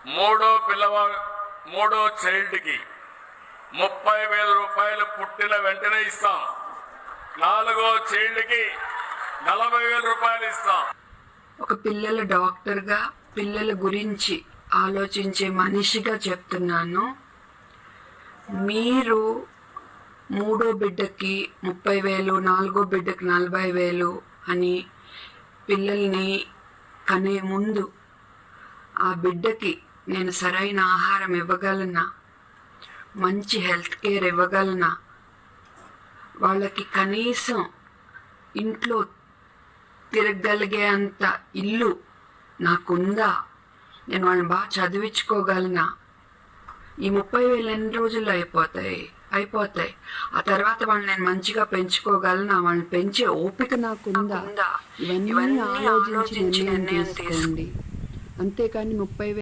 మూడో చైల్డ్కి 30,000 రూపాయలు పుట్టిన వెంటనే ఇస్తాం. 4వ చైల్డ్కి 40,000 రూపాయలు ఇస్తాం. ఒక పిల్లల డాక్టర్గా, పిల్లల గురించి ఆలోచించే మనిషిగా చెప్తున్నాను. మీరు 3వ బిడ్డకి 30,000, 4వ బిడ్డకి 40,000 అని పిల్లల్ని కనే ముందు ఆ బిడ్డకి నేను సరైన ఆహారం ఇవ్వగలనా, మంచి హెల్త్ కేర్ ఇవ్వగలనా, వాళ్ళకి కనీసం ఇంట్లో తిరగగలిగే అంత ఇల్లు నాకుందా, నేను వాళ్ళని బాగా చదివించుకోగలనా? ఈ 30,000 ఎన్ని రోజుల్లో అయిపోతాయి. ఆ తర్వాత వాళ్ళని నేను మంచిగా పెంచుకోగలనా, వాళ్ళని పెంచే ఓపిక నాకుందా? ఇవన్నీ ఆలోచించి నిర్ణయం తీసుకోండి. అంతేకాని 30,000